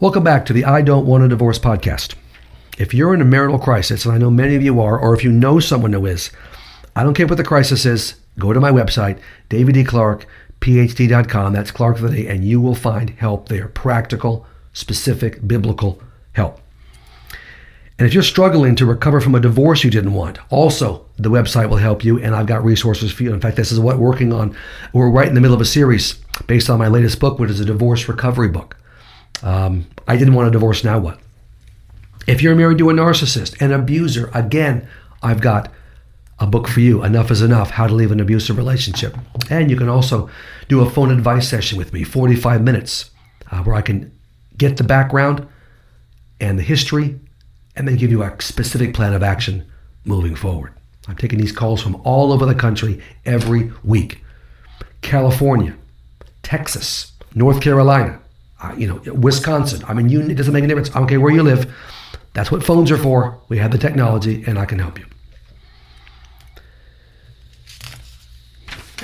Welcome back to the I Don't Want a Divorce podcast. If you're in a marital crisis, and I know many of you are, or if you know someone who is, I don't care what the crisis is, go to my website, daviddclarke.phd.com, that's Clarke for the day, and you will find help there, practical, specific, biblical help. And if you're struggling to recover from a divorce you didn't want, also the website will help you, and I've got resources for you. In fact, this is what we're working on. We're right in the middle of a series based on my latest book, which is a divorce recovery book. I didn't want a divorce, now what? If you're married to a narcissist, an abuser, again, I've got a book for you, Enough is Enough, How to Leave an Abusive Relationship. And you can also do a phone advice session with me, 45 minutes, where I can get the background and the history, and then give you a specific plan of action moving forward. I'm taking these calls from all over the country every week. California, Texas, North Carolina, Wisconsin. It doesn't make a difference. I don't care where you live. That's what phones are for. We have the technology, and I can help you.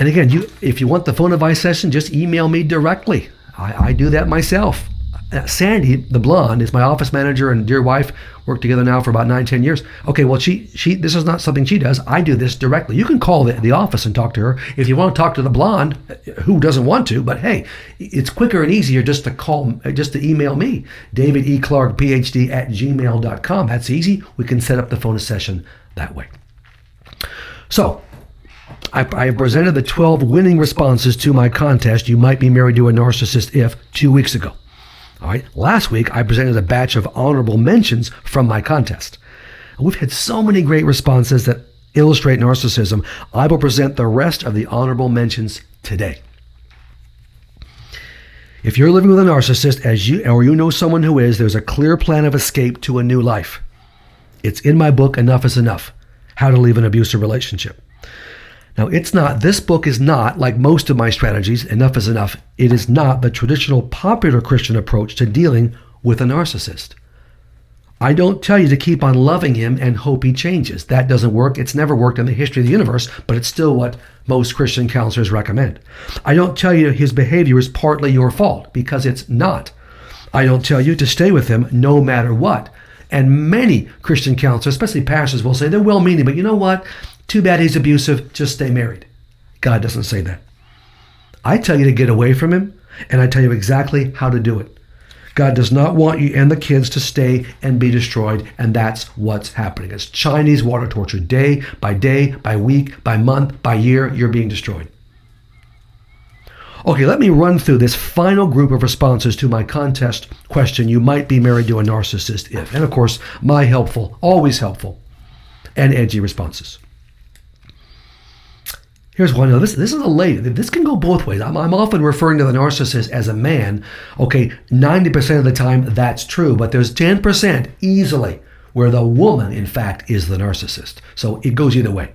And again, if you want the phone advice session, just email me directly. I do that myself. Sandy, the blonde, is my office manager and dear wife. Worked together now for about 9-10 years. Okay, well, she this is not something she does. I do this directly. You can call the office and talk to her. If you want to talk to the blonde, who doesn't want to, but hey, it's quicker and easier just to email me, daviddclarkephd@gmail.com. That's easy. We can set up the phone session that way. So, I presented the 12 winning responses to my contest, You Might Be Married to a Narcissist If, 2 weeks ago. All right. Last week, I presented a batch of honorable mentions from my contest. We've had so many great responses that illustrate narcissism. I will present the rest of the honorable mentions today. If you're living with a narcissist, or you know someone who is, there's a clear plan of escape to a new life. It's in my book, Enough is Enough, How to Leave an Abusive Relationship. Now, this book is not, like most of my strategies, Enough is Enough, it is not the traditional popular Christian approach to dealing with a narcissist. I don't tell you to keep on loving him and hope he changes. That doesn't work. It's never worked in the history of the universe, but it's still what most Christian counselors recommend. I don't tell you his behavior is partly your fault, because it's not. I don't tell you to stay with him no matter what. And many Christian counselors, especially pastors, will say they're well-meaning, but you know what? Too bad he's abusive, just stay married. God doesn't say that. I tell you to get away from him, and I tell you exactly how to do it. God does not want you and the kids to stay and be destroyed, and that's what's happening. It's Chinese water torture. Day, by week, by month, by year, you're being destroyed. Okay, let me run through this final group of responses to my contest question, You Might Be Married to a Narcissist If. And of course, my always helpful, and edgy responses. Here's one. Now, this is a lady. This can go both ways. I'm often referring to the narcissist as a man. Okay, 90% of the time that's true, but there's 10% easily where the woman, in fact, is the narcissist. So it goes either way.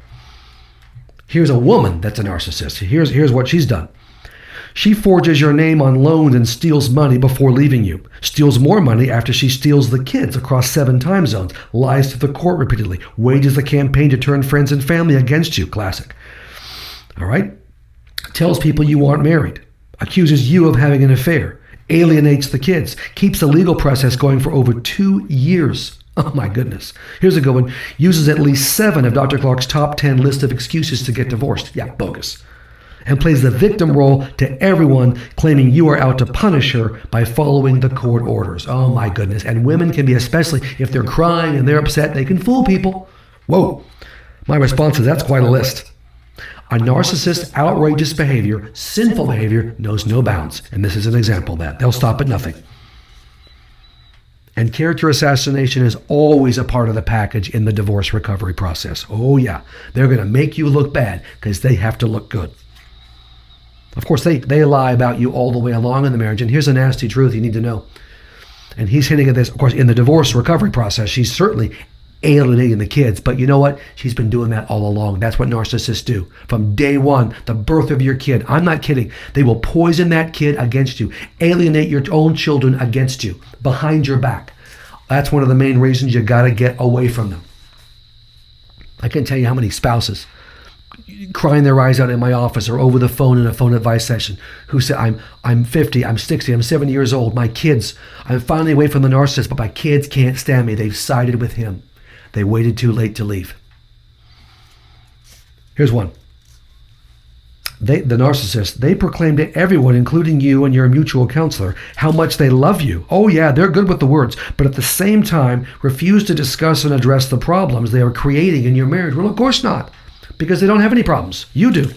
Here's a woman that's a narcissist. Here's what she's done. She forges your name on loans and steals money before leaving you. Steals more money after she steals the kids across 7 time zones. Lies to the court repeatedly. Wages a campaign to turn friends and family against you. Classic. All right? Tells people you aren't married. Accuses you of having an affair. Alienates the kids. Keeps the legal process going for over 2 years. Oh my goodness. Here's a good one. Uses at least 7 of Dr. Clarke's top 10 list of excuses to get divorced. Yeah, bogus. And plays the victim role to everyone, claiming you are out to punish her by following the court orders. Oh my goodness. And women can be, especially if they're crying and they're upset, they can fool people. Whoa. My response is that's quite a list. A narcissist's outrageous behavior, sinful behavior, knows no bounds. And this is an example of that. They'll stop at nothing. And character assassination is always a part of the package in the divorce recovery process. Oh yeah, they're going to make you look bad because they have to look good. Of course, they lie about you all the way along in the marriage. And here's a nasty truth you need to know. And he's hinting at this, of course, in the divorce recovery process. She's certainly alienating the kids. But you know what? She's been doing that all along. That's what narcissists do. From day one, the birth of your kid. I'm not kidding. They will poison that kid against you. Alienate your own children against you, behind your back. That's one of the main reasons you got to get away from them. I can't tell you how many spouses crying their eyes out in my office or over the phone in a phone advice session, who say, I'm 50, I'm 60, I'm 70 years old, my kids, I'm finally away from the narcissist, but my kids can't stand me. They've sided with him. They waited too late to leave. Here's one. The narcissist, they proclaim to everyone, including you and your mutual counselor, how much they love you. Oh yeah, they're good with the words, but at the same time, refuse to discuss and address the problems they are creating in your marriage. Well, of course not, because they don't have any problems. You do.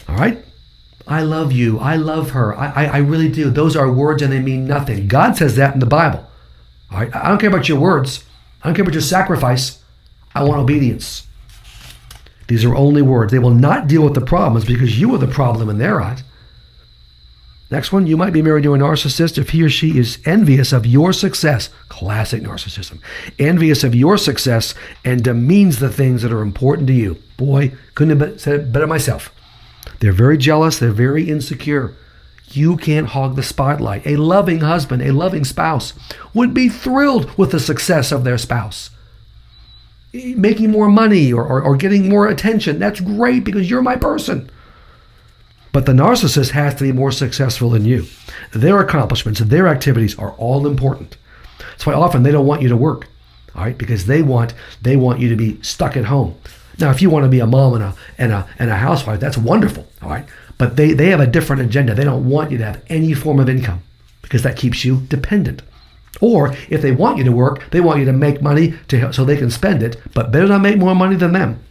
All right? I love you. I love her. I really do. Those are words and they mean nothing. God says that in the Bible. All right? I don't care about your words. I don't care about your sacrifice. I want obedience. These are only words. They will not deal with the problems because you are the problem in their eyes. Next one, you might be married to a narcissist if he or she is envious of your success. Classic narcissism. Envious of your success and demeans the things that are important to you. Boy, couldn't have said it better myself. They're very jealous. They're very insecure. You can't hog the spotlight. A loving husband, a loving spouse would be thrilled with the success of their spouse. Making more money or getting more attention, that's great because you're my person. But the narcissist has to be more successful than you. Their accomplishments, their activities are all important. That's why often they don't want you to work, all right? Because they want you to be stuck at home. Now, if you want to be a mom and a housewife, that's wonderful, all right? But they have a different agenda. They don't want you to have any form of income because that keeps you dependent. Or if they want you to work, they want you to make money so they can spend it, but better not make more money than them.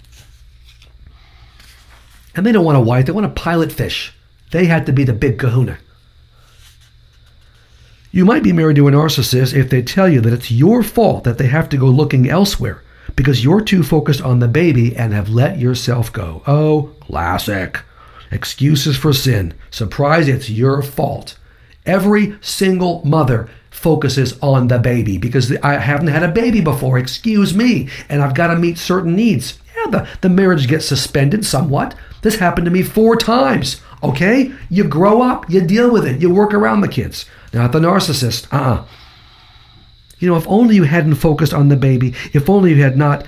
And they don't want a wife, they want a pilot fish. They had to be the big kahuna. You might be married to a narcissist if they tell you that it's your fault that they have to go looking elsewhere because you're too focused on the baby and have let yourself go. Oh, classic. Excuses for sin. Surprise, it's your fault. Every single mother focuses on the baby because I haven't had a baby before, excuse me, and I've got to meet certain needs. Yeah, the marriage gets suspended somewhat. This happened to me 4 times, okay? You grow up, you deal with it, you work around the kids. Not the narcissist, You know, if only you hadn't focused on the baby, if only you had not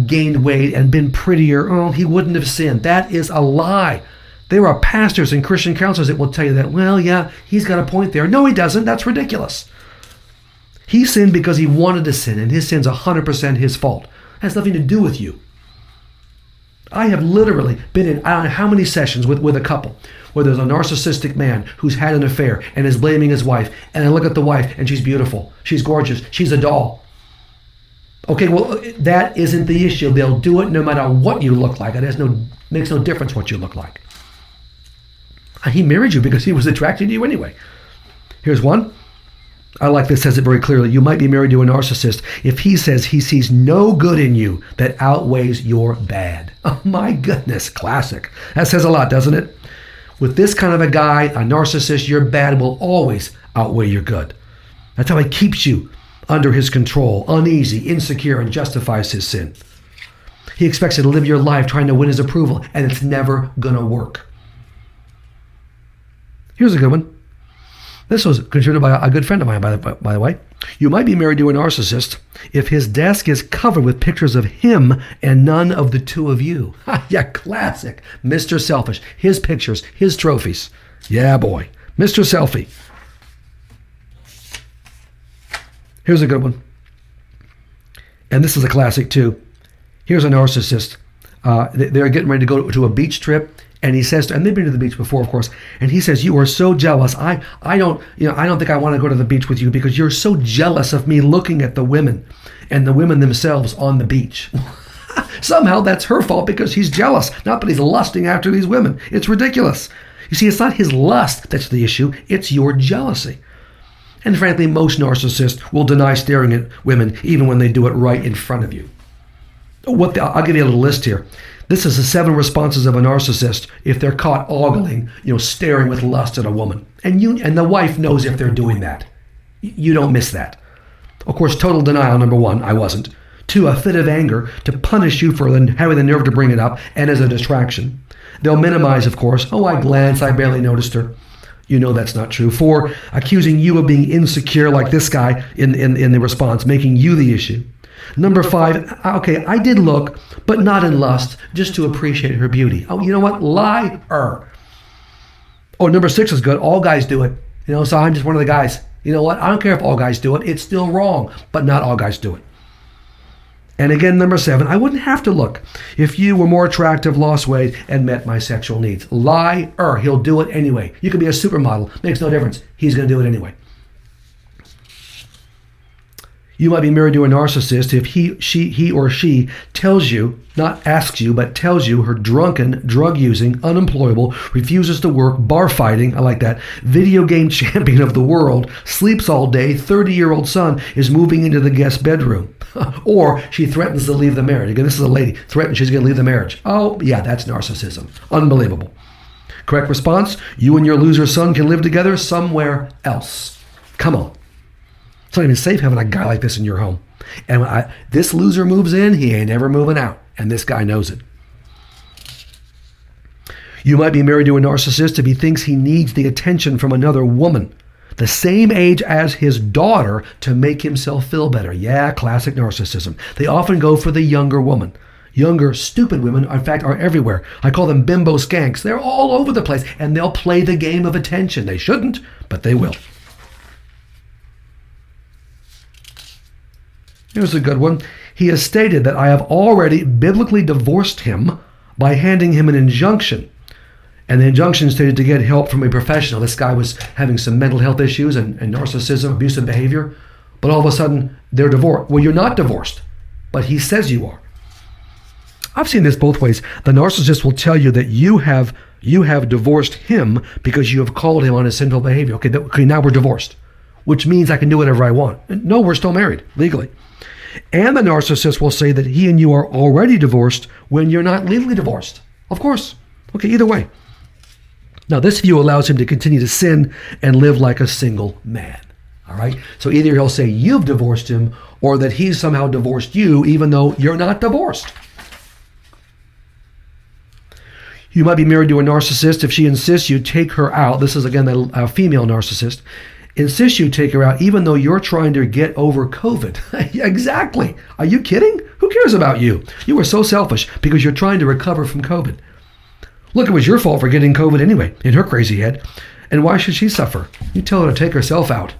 gained weight and been prettier, he wouldn't have sinned. That is a lie. There are pastors and Christian counselors that will tell you that, well, yeah, he's got a point there. No, he doesn't. That's ridiculous. He sinned because he wanted to sin, and his sin's 100% his fault. It has nothing to do with you. I have literally been in I don't know how many sessions with a couple where there's a narcissistic man who's had an affair and is blaming his wife, and I look at the wife and she's beautiful, she's gorgeous, she's a doll. Okay, well, that isn't the issue. They'll do it no matter what you look like. It makes no difference what you look like. He married you because he was attracted to you anyway. Here's one. I like this, says it very clearly. You might be married to a narcissist if he says he sees no good in you that outweighs your bad. Oh my goodness, classic. That says a lot, doesn't it? With this kind of a guy, a narcissist, your bad will always outweigh your good. That's how he keeps you under his control, uneasy, insecure, and justifies his sin. He expects you to live your life trying to win his approval, and it's never gonna work. Here's a good one. This was contributed by a good friend of mine, by the way. You might be married to a narcissist if his desk is covered with pictures of him and none of the two of you. Yeah, classic. Mr. Selfish. His pictures, his trophies. Yeah, boy. Mr. Selfie. Here's a good one. And this is a classic, too. Here's a narcissist. They're getting ready to go to a beach trip. And he says, and they've been to the beach before, of course, and he says, you are so jealous. I don't think I want to go to the beach with you because you're so jealous of me looking at the women and the women themselves on the beach. Somehow that's her fault because he's jealous, not that he's lusting after these women. It's ridiculous. You see, it's not his lust that's the issue, it's your jealousy. And frankly, most narcissists will deny staring at women even when they do it right in front of you. I'll give you a little list here. This is the 7 responses of a narcissist if they're caught ogling, staring with lust at a woman. And the wife knows if they're doing that. You don't miss that. Of course, total denial, number 1, I wasn't. 2, a fit of anger to punish you for having the nerve to bring it up and as a distraction. They'll minimize, of course. Oh, I glanced, I barely noticed her. You know that's not true. 4, accusing you of being insecure like this guy in the response, making you the issue. Number 5, okay, I did look, but not in lust, just to appreciate her beauty. Oh, you know what? Liar. Oh, number 6 is good. All guys do it. So I'm just one of the guys. You know what? I don't care if all guys do it. It's still wrong, but not all guys do it. And again, number 7, I wouldn't have to look if you were more attractive, lost weight, and met my sexual needs. Liar. He'll do it anyway. You could be a supermodel. Makes no difference. He's going to do it anyway. You might be married to a narcissist if he or she tells you, not asks you, but tells you her drunken, drug-using, unemployable, refuses to work, bar fighting, I like that, video game champion of the world, sleeps all day, 30-year-old son is moving into the guest bedroom. Or she threatens to leave the marriage. Again, this is a lady, threatens she's going to leave the marriage. Oh, yeah, that's narcissism. Unbelievable. Correct response, you and your loser son can live together somewhere else. Come on. It's not even safe having a guy like this in your home. And when this loser moves in, he ain't ever moving out. And this guy knows it. You might be married to a narcissist if he thinks he needs the attention from another woman, the same age as his daughter, to make himself feel better. Yeah, classic narcissism. They often go for the younger woman. Younger, stupid women, in fact, are everywhere. I call them bimbo skanks. They're all over the place, and they'll play the game of attention. They shouldn't, but they will. Here's a good one. He has stated that I have already biblically divorced him by handing him an injunction. And the injunction stated to get help from a professional. This guy was having some mental health issues and narcissism, abusive behavior. But all of a sudden, they're divorced. Well, you're not divorced, but he says you are. I've seen this both ways. The narcissist will tell you that you have divorced him because you have called him on his sinful behavior. Okay, now we're divorced, which means I can do whatever I want. No, we're still married, legally. And the narcissist will say that he and you are already divorced when you're not legally divorced. Of course. Okay, either way. Now, this view allows him to continue to sin and live like a single man. All right? So either he'll say you've divorced him or that he's somehow divorced you even though you're not divorced. You might be married to a narcissist if she insists you take her out. This is, again, a female narcissist. Insists you take her out even though you're trying to get over COVID. Exactly. Are you kidding? Who cares about you? You are so selfish because you're trying to recover from COVID. Look, it was your fault for getting COVID anyway, in her crazy head. And why should she suffer? You tell her to take herself out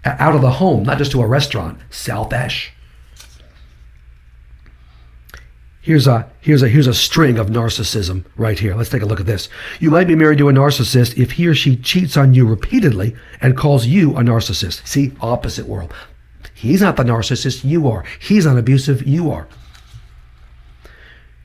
of the home, not just to a restaurant. Selfish. Here's a string of narcissism right here. Let's take a look at this. You might be married to a narcissist if he or she cheats on you repeatedly and calls you a narcissist. See, opposite world. He's not the narcissist, you are. He's not abusive, you are.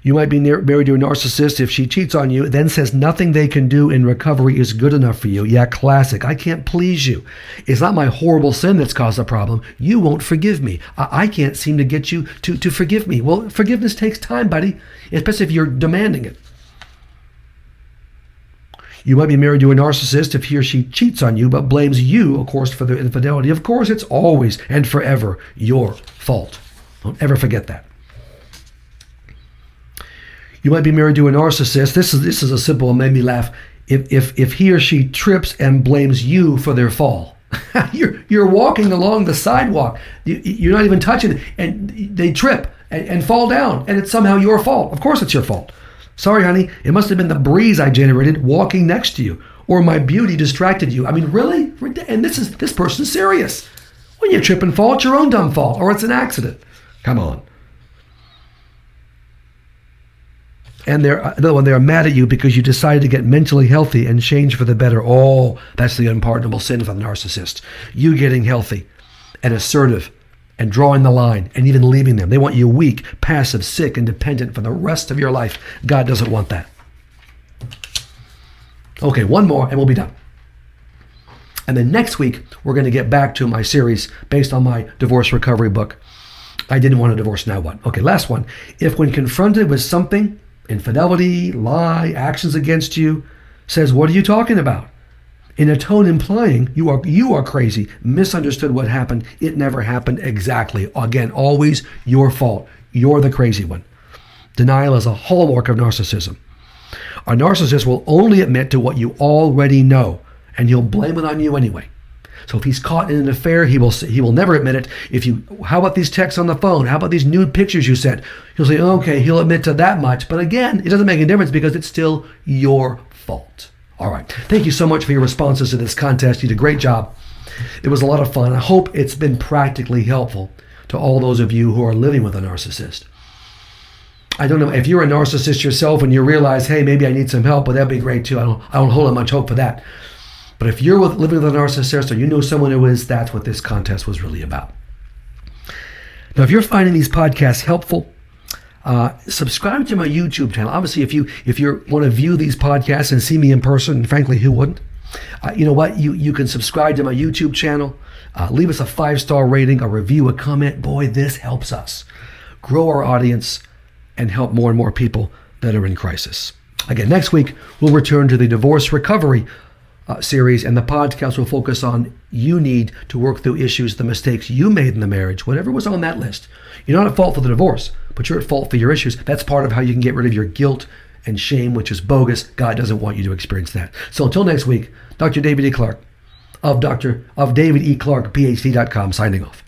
You might be married to a narcissist if she cheats on you, then says nothing they can do in recovery is good enough for you. Yeah, classic. I can't please you. It's not my horrible sin that's caused the problem. You won't forgive me. I can't seem to get you to forgive me. Well, forgiveness takes time, buddy, especially if you're demanding it. You might be married to a narcissist if he or she cheats on you, but blames you, of course, for their infidelity. Of course, it's always and forever your fault. Don't ever forget that. You might be married to a narcissist. This is a simple one, made me laugh. If he or she trips and blames you for their fall. You're walking along the sidewalk. You're not even touching it, and they trip and fall down, and it's somehow your fault. Of course it's your fault. Sorry, honey, it must have been the breeze I generated walking next to you, or my beauty distracted you. I mean, really? And this person's serious. When you trip and fall, it's your own dumb fault, or it's an accident. Come on. And they're mad at you because you decided to get mentally healthy and change for the better. Oh, that's the unpardonable sin of the narcissist. You getting healthy and assertive and drawing the line and even leaving them. They want you weak, passive, sick, and dependent for the rest of your life. God doesn't want that. Okay, one more and we'll be done. And then next week, we're going to get back to my series based on my divorce recovery book. I didn't want to divorce, now what? Okay, last one. If when confronted with something, infidelity, lie, actions against you, says, what are you talking about? In a tone implying you are crazy, misunderstood what happened, it never happened exactly. Again, always your fault. You're the crazy one. Denial is a hallmark of narcissism. A narcissist will only admit to what you already know, and he'll blame it on you anyway. So if he's caught in an affair, he will never admit it. How about these texts on the phone? How about these nude pictures you sent? He'll say, okay, he'll admit to that much. But again, it doesn't make a difference because it's still your fault. All right. Thank you so much for your responses to this contest. You did a great job. It was a lot of fun. I hope it's been practically helpful to all those of you who are living with a narcissist. I don't know if you're a narcissist yourself and you realize, hey, maybe I need some help, but that'd be great too. I don't hold out much hope for that. But if you're living with a narcissist or you know someone who is, that's what this contest was really about. Now, if you're finding these podcasts helpful, subscribe to my YouTube channel. Obviously, if you want to view these podcasts and see me in person, and frankly, who wouldn't? You know what? You can subscribe to my YouTube channel. Leave us a 5-star rating, a review, a comment. Boy, this helps us grow our audience and help more and more people that are in crisis. Again, next week, we'll return to the divorce recovery series, and the podcast will focus on you need to work through issues, the mistakes you made in the marriage, whatever was on that list. You're not at fault for the divorce, but you're at fault for your issues. That's part of how you can get rid of your guilt and shame, which is bogus. God doesn't want you to experience that. So until next week, Dr. David E. Clarke of DavidEClarkePhD.com signing off.